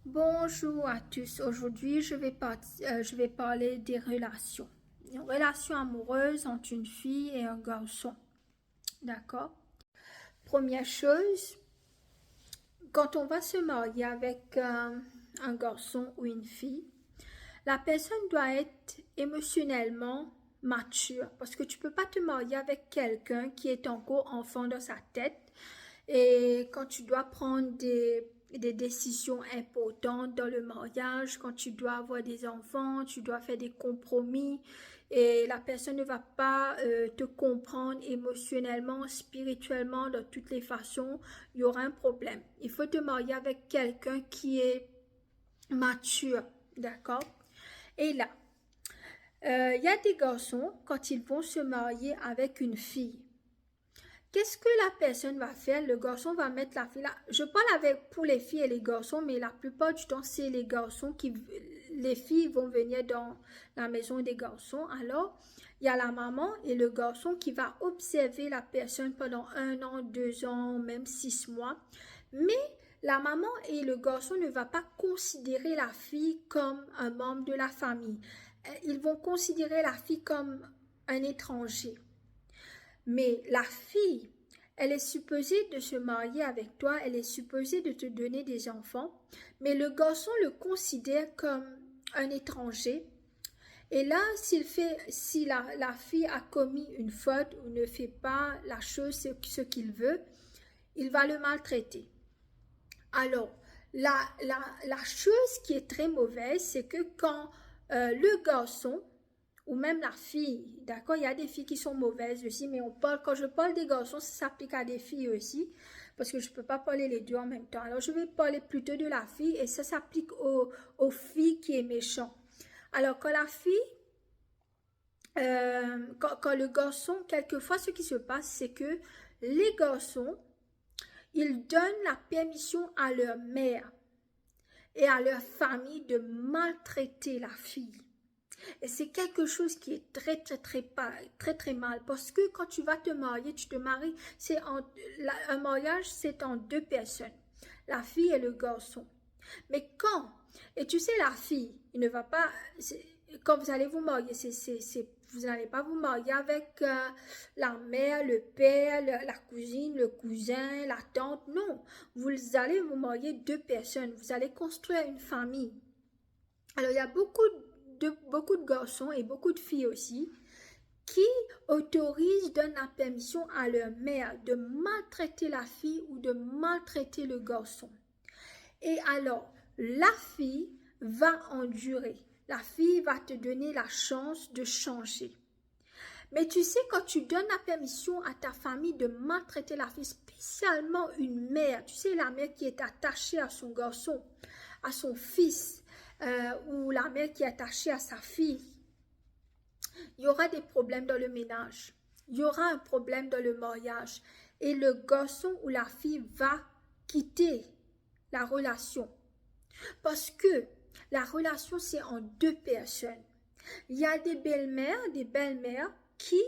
Bonjour à tous. Aujourd'hui, je vais parler des relations. Une relation amoureuse entre une fille et un garçon. D'accord? Première chose, quand on va se marier avec un garçon ou une fille, la personne doit être émotionnellement mature parce que tu peux pas te marier avec quelqu'un qui est encore enfant dans sa tête et quand tu dois prendre des décisions importantes dans le mariage, quand tu dois avoir des enfants, tu dois faire des compromis et la personne ne va pas te comprendre émotionnellement, spirituellement, de toutes les façons, il y aura un problème. Il faut te marier avec quelqu'un qui est mature, d'accord? Et là, il y a des garçons, quand ils vont se marier avec une fille, qu'est-ce que la personne va faire? Le garçon va mettre la fille là. Je parle avec pour les filles et les garçons, mais la plupart du temps, c'est les garçons les filles vont venir dans la maison des garçons. Alors, il y a la maman et le garçon qui va observer la personne pendant 1 an, 2 ans, même 6 mois. Mais la maman et le garçon ne vont pas considérer la fille comme un membre de la famille. Ils vont considérer la fille comme un étranger. Mais la fille, elle est supposée de se marier avec toi, elle est supposée de te donner des enfants, mais le garçon le considère comme un étranger. Et là, si la fille a commis une faute ou ne fait pas la chose, ce qu'il veut, il va le maltraiter. Alors, la chose qui est très mauvaise, c'est que quand le garçon ou même la fille, d'accord, il y a des filles qui sont mauvaises aussi, mais quand je parle des garçons, ça s'applique à des filles aussi, parce que je ne peux pas parler les deux en même temps. Alors, je vais parler plutôt de la fille et ça s'applique aux filles qui est méchant. Alors, quand la fille, quand le garçon, quelquefois, ce qui se passe, c'est que les garçons, ils donnent la permission à leur mère et à leur famille de maltraiter la fille. Et c'est quelque chose qui est très mal parce que quand tu vas te marier, tu te maries, un mariage, c'est en deux personnes, la fille et le garçon. Mais et tu sais, la fille, il ne va pas, quand vous allez vous marier, vous n'allez pas vous marier avec la mère, le père, la cousine, le cousin, la tante, non. Vous allez vous marier deux personnes, vous allez construire une famille. Alors, il y a beaucoup de garçons et beaucoup de filles aussi qui donnent la permission à leur mère de maltraiter la fille ou de maltraiter le garçon. Et alors, la fille va endurer. La fille va te donner la chance de changer. Mais tu sais, quand tu donnes la permission à ta famille de maltraiter la fille, spécialement une mère, tu sais, la mère qui est attachée à son garçon, à son fils, ou la mère qui est attachée à sa fille, il y aura des problèmes dans le ménage. Il y aura un problème dans le mariage. Et le garçon ou la fille va quitter la relation. Parce que la relation, c'est en deux personnes. Il y a des belles-mères qui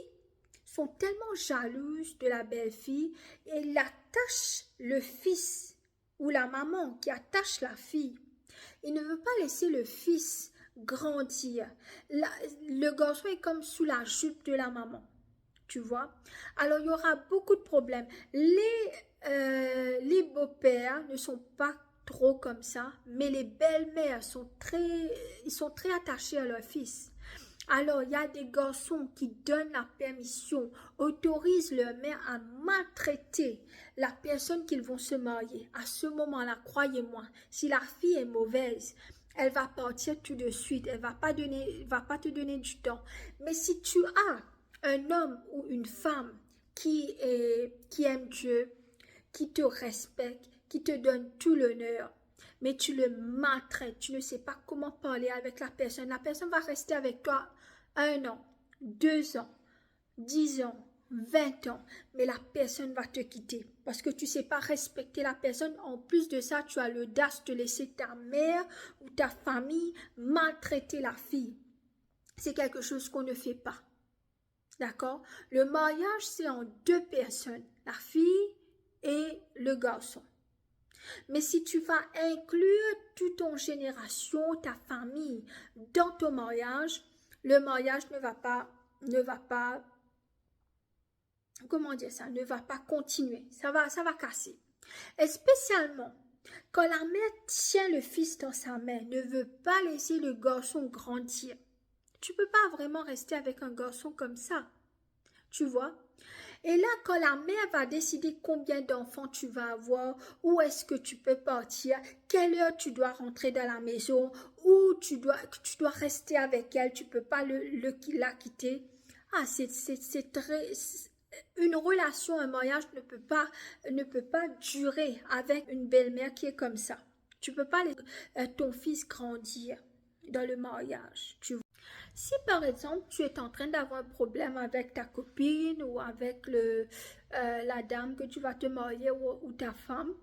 sont tellement jalouses de la belle-fille et ils attachent le fils ou la maman qui attache la fille. Il ne veut pas laisser le fils grandir. Le garçon est comme sous la jupe de la maman. Tu vois? Alors, il y aura beaucoup de problèmes. Les beaux-pères ne sont pas trop comme ça, mais les belles-mères ils sont très attachés à leur fils. Alors, il y a des garçons qui donnent la permission, autorisent leur mère à maltraiter la personne qu'ils vont se marier. À ce moment-là, croyez-moi, si la fille est mauvaise, elle va partir tout de suite, elle va pas te donner du temps. Mais si tu as un homme ou une femme qui aime Dieu, qui te respecte, qui te donne tout l'honneur, mais tu le maltraites, tu ne sais pas comment parler avec la personne va rester avec toi 1 an, 2 ans, 10 ans, 20 ans, mais la personne va te quitter parce que tu ne sais pas respecter la personne. En plus de ça, tu as l'audace de laisser ta mère ou ta famille maltraiter la fille. C'est quelque chose qu'on ne fait pas. D'accord? Le mariage, c'est en deux personnes, la fille et le garçon. Mais si tu vas inclure toute ton génération, ta famille dans ton mariage, le mariage ne va pas, comment dire ça, ne va pas continuer. Ça va casser. Et spécialement, quand la mère tient le fils dans sa main, ne veut pas laisser le garçon grandir. Tu peux pas vraiment rester avec un garçon comme ça. Tu vois? Et là, quand la mère va décider combien d'enfants tu vas avoir, où est-ce que tu peux partir, quelle heure tu dois rentrer dans la maison, où tu dois rester avec elle, tu peux pas la quitter. Ah, c'est très... Une relation, un mariage ne peut pas durer avec une belle-mère qui est comme ça. Tu peux pas laisser ton fils grandir dans le mariage, tu vois. Si par exemple tu es en train d'avoir un problème avec ta copine ou avec la dame que tu vas te marier ou ta femme,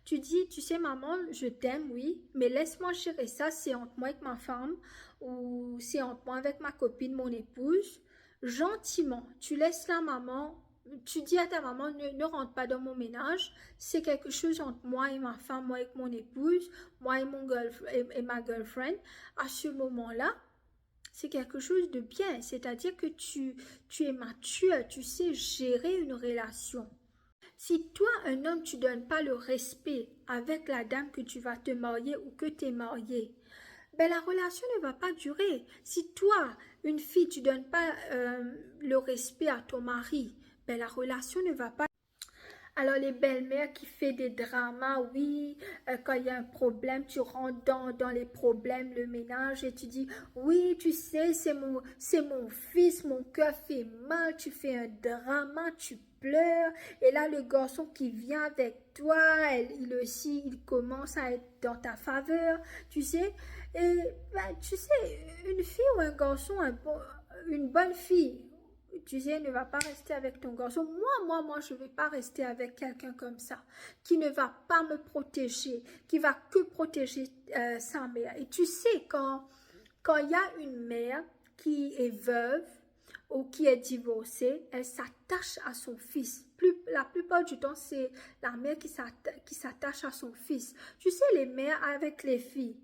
tu dis, tu sais maman, je t'aime, oui, mais laisse-moi gérer ça, c'est entre moi et ma femme ou c'est entre moi avec ma copine, mon épouse. Gentiment, tu laisses la maman, tu dis à ta maman, ne rentre pas dans mon ménage, c'est quelque chose entre moi et ma femme, moi et mon épouse, moi et, et ma girlfriend. À ce moment-là, c'est quelque chose de bien, c'est-à-dire que tu es mature, tu sais gérer une relation. Si toi, un homme, tu ne donnes pas le respect avec la dame que tu vas te marier ou que tu es marié, ben la relation ne va pas durer. Si toi, une fille, tu ne donnes pas le respect à ton mari, ben la relation ne va pas. Alors les belles-mères qui font des dramas, oui, quand il y a un problème, tu rentres dans les problèmes, le ménage, et tu dis, oui, tu sais, c'est mon fils, mon cœur fait mal, tu fais un drama, tu pleures, et là le garçon qui vient avec toi, il aussi, il commence à être dans ta faveur, tu sais, et ben, tu sais, une fille ou un garçon, une bonne fille, tu sais, ne va pas rester avec ton garçon. Moi, je ne vais pas rester avec quelqu'un comme ça, qui ne va pas me protéger, qui va que protéger sa mère. Et tu sais, quand il y a une mère qui est veuve ou qui est divorcée, elle s'attache à son fils. La plupart du temps, c'est la mère qui s'attache à son fils. Tu sais, les mères avec les filles,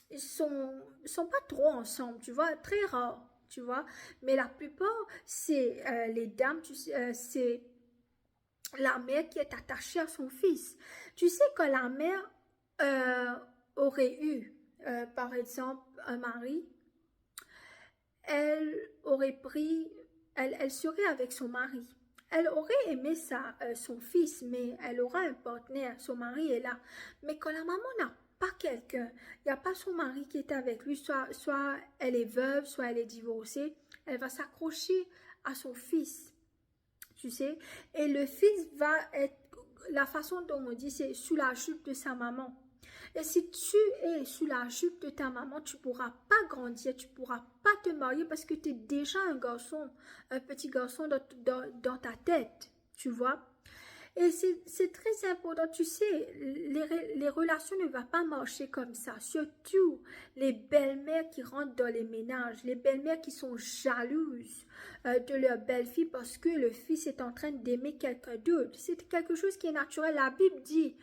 ils sont pas trop ensemble, tu vois, très rare. Tu vois, mais la plupart, c'est les dames, c'est la mère qui est attachée à son fils. Tu sais que la mère aurait eu, par exemple, un mari, elle aurait pris, elle serait avec son mari. Elle aurait aimé son fils, mais elle aura un partenaire, son mari est là. Mais quand la maman n'a pas quelqu'un, il n'y a pas son mari qui est avec lui, soit elle est veuve, soit elle est divorcée, elle va s'accrocher à son fils, tu sais. Et le fils va être, la façon dont on dit, c'est sous la jupe de sa maman. Et si tu es sous la jupe de ta maman, tu ne pourras pas grandir, tu ne pourras pas te marier parce que tu es déjà un garçon, un petit garçon dans ta tête, tu vois. Et c'est très important, tu sais, les relations ne vont pas marcher comme ça. Surtout les belles-mères qui rentrent dans les ménages, les belles-mères qui sont jalouses de leur belle-fille parce que le fils est en train d'aimer quelqu'un d'autre. C'est quelque chose qui est naturel. La Bible dit,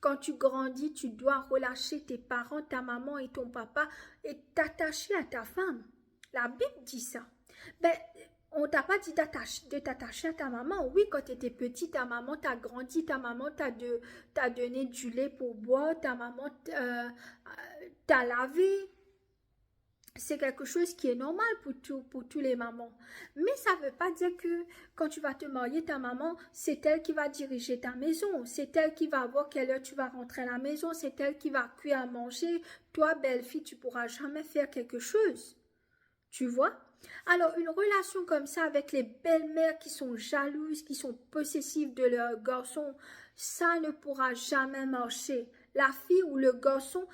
quand tu grandis, tu dois relâcher tes parents, ta maman et ton papa et t'attacher à ta femme. La Bible dit ça. Ben, on t'a pas dit de t'attacher à ta maman. Oui, quand tu étais petit, ta maman t'a grandi, ta maman t'a donné du lait pour boire, ta maman t'a lavé. C'est quelque chose qui est normal pour tous les mamans. Mais ça ne veut pas dire que quand tu vas te marier, ta maman, c'est elle qui va diriger ta maison. C'est elle qui va voir quelle heure tu vas rentrer à la maison. C'est elle qui va cuire à manger. Toi, belle-fille, tu ne pourras jamais faire quelque chose. Tu vois? Alors, une relation comme ça avec les belles-mères qui sont jalouses, qui sont possessives de leur garçon, ça ne pourra jamais marcher. La fille ou le garçon,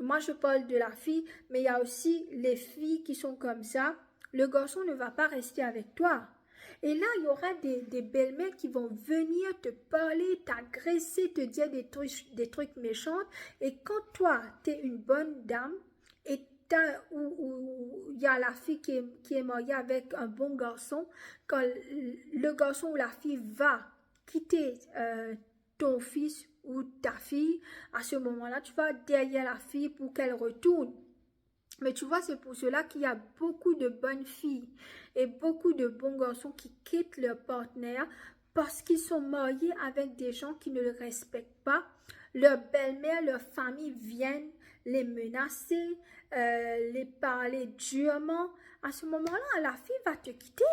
moi je parle de la fille, mais il y a aussi les filles qui sont comme ça. Le garçon ne va pas rester avec toi. Et là, il y aura des belles-mères qui vont venir te parler, t'agresser, te dire des trucs méchants. Et quand toi, tu es une bonne dame, et où il y a la fille qui est mariée avec un bon garçon, quand le garçon ou la fille va quitter ton fils ou ta fille, à ce moment-là, tu vas derrière la fille pour qu'elle retourne. Mais tu vois, c'est pour cela qu'il y a beaucoup de bonnes filles et beaucoup de bons garçons qui quittent leur partenaire parce qu'ils sont mariés avec des gens qui ne le respectent pas. Leur belle-mère, leur famille viennent les menacer, les parler durement. À ce moment-là, la fille va te quitter.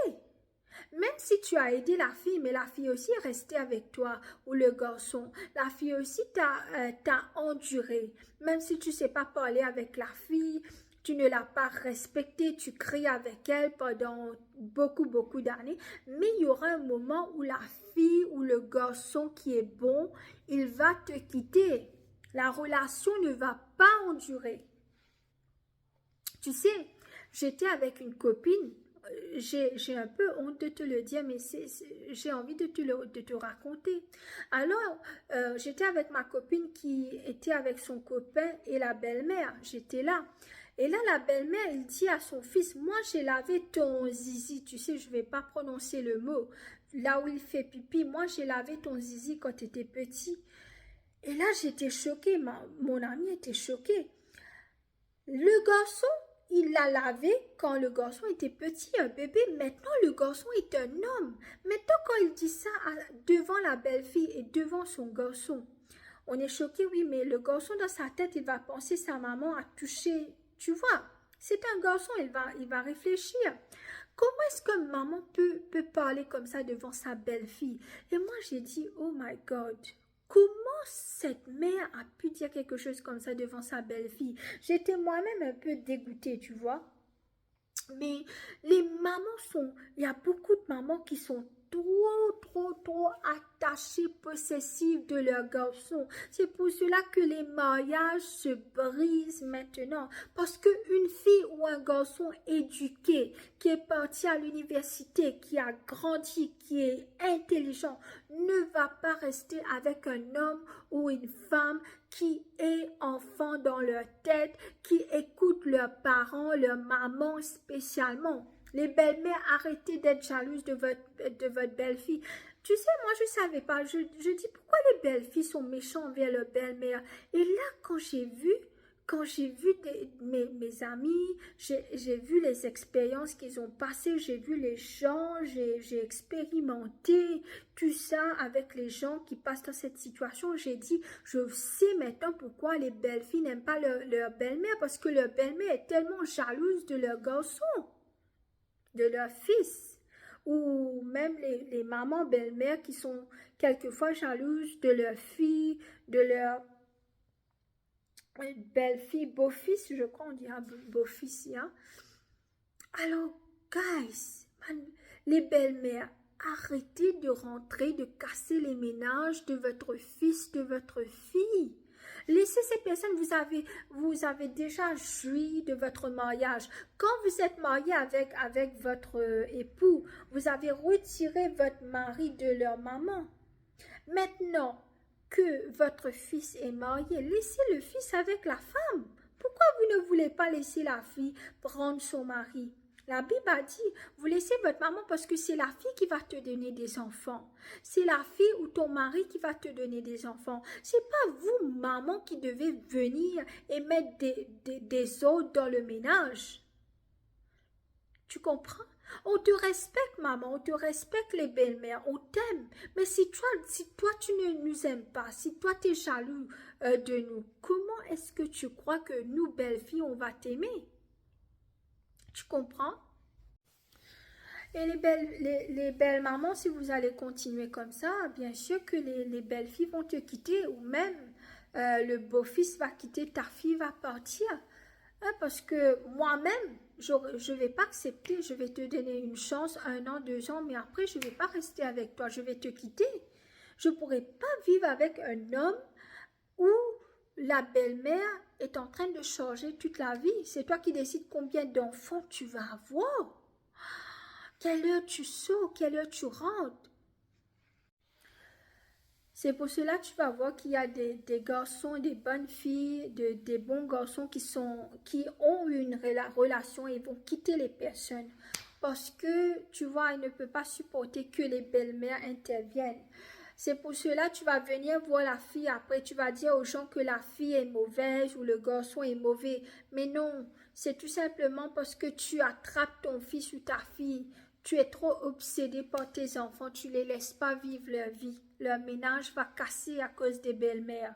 Même si tu as aidé la fille, mais la fille aussi est restée avec toi, ou le garçon, la fille aussi t'a enduré. Même si tu ne sais pas parler avec la fille, tu ne l'as pas respectée, tu cries avec elle pendant beaucoup d'années, mais il y aura un moment où la fille ou le garçon qui est bon, il va te quitter. La relation ne va pas endurer. Tu sais, j'étais avec une copine, j'ai un peu honte de te le dire, mais j'ai envie de te raconter. Alors, j'étais avec ma copine qui était avec son copain et la belle-mère, j'étais là. Et là, la belle-mère, elle dit à son fils, moi j'ai lavé ton zizi, tu sais, je ne vais pas prononcer le mot, là où il fait pipi, moi j'ai lavé ton zizi quand tu étais petit. Et là, j'étais choquée, mon ami était choqué. Le garçon, il l'a lavé quand le garçon était petit, un bébé. Maintenant, le garçon est un homme. Maintenant, quand il dit ça devant la belle-fille et devant son garçon, on est choqué, oui, mais le garçon dans sa tête, il va penser sa maman a touché. Tu vois, c'est un garçon, il va réfléchir. Comment est-ce que maman peut parler comme ça devant sa belle-fille? Et moi, j'ai dit, oh my God, comment cette mère a pu dire quelque chose comme ça devant sa belle-fille? J'étais moi-même un peu dégoûtée, tu vois. Mais les mamans il y a beaucoup de mamans qui sont trop attachées, possessives de leurs garçons. C'est pour cela que les mariages se brisent maintenant. Parce qu'une fille ou un garçon éduqué, qui est parti à l'université, qui a grandi, qui est intelligent, ne va pas rester avec un homme ou une femme qui est enfant dans leur tête, qui écoute leurs parents, leur maman spécialement. Les belles-mères, arrêtez d'être jalouses de votre belle-fille. Tu sais, moi, je ne savais pas. Je dis, pourquoi les belles-filles sont méchantes envers leur belle-mère? Et là, quand j'ai vu mes amis, j'ai vu les expériences qu'ils ont passées, j'ai vu les gens, j'ai expérimenté tout ça avec les gens qui passent dans cette situation. J'ai dit, je sais maintenant pourquoi les belles filles n'aiment pas leur belle-mère, parce que leur belle-mère est tellement jalouse de leur garçon, de leur fils, ou même les mamans belles-mères qui sont quelquefois jalouses de leur fille, de leur belle-fille, beau-fils, je crois, on dira beau-fils, hein. Alors, guys, les belles-mères, arrêtez de rentrer, de casser les ménages de votre fils, de votre fille. Laissez ces personnes, vous avez déjà joui de votre mariage. Quand vous êtes marié avec votre époux, vous avez retiré votre mari de leur maman. Maintenant que votre fils est marié, laissez le fils avec la femme. Pourquoi vous ne voulez pas laisser la fille prendre son mari? La Bible a dit, vous laissez votre maman parce que c'est la fille qui va te donner des enfants. C'est la fille ou ton mari qui va te donner des enfants. C'est pas vous, maman, qui devez venir et mettre des autres dans le ménage. Tu comprends? On te respecte, maman, on te respecte les belles-mères, on t'aime. Mais si toi, tu ne nous aimes pas, si toi, tu es jaloux de nous, comment est-ce que tu crois que nous, belles filles, on va t'aimer? Tu comprends? Et les belles mamans, si vous allez continuer comme ça, bien sûr que les belles filles vont te quitter, ou même le beau-fils va quitter, ta fille va partir. Hein, parce que moi-même, je ne vais pas accepter, je vais te donner une chance, 1 an, 2 ans, mais après, je ne vais pas rester avec toi, je vais te quitter. Je ne pourrai pas vivre avec un homme où la belle-mère est en train de changer toute la vie. C'est toi qui décides combien d'enfants tu vas avoir. Quelle heure tu sors, quelle heure tu rentres. C'est pour cela que tu vas voir qu'il y a des garçons, des bonnes filles, des bons garçons qui ont une relation et vont quitter les personnes. Parce que, tu vois, ils ne peuvent pas supporter que les belles-mères interviennent. C'est pour cela que tu vas venir voir la fille. Après, tu vas dire aux gens que la fille est mauvaise ou le garçon est mauvais. Mais non, c'est tout simplement parce que tu attrapes ton fils ou ta fille. Tu es trop obsédé par tes enfants. Tu ne les laisses pas vivre leur vie. Leur ménage va casser à cause des belles-mères.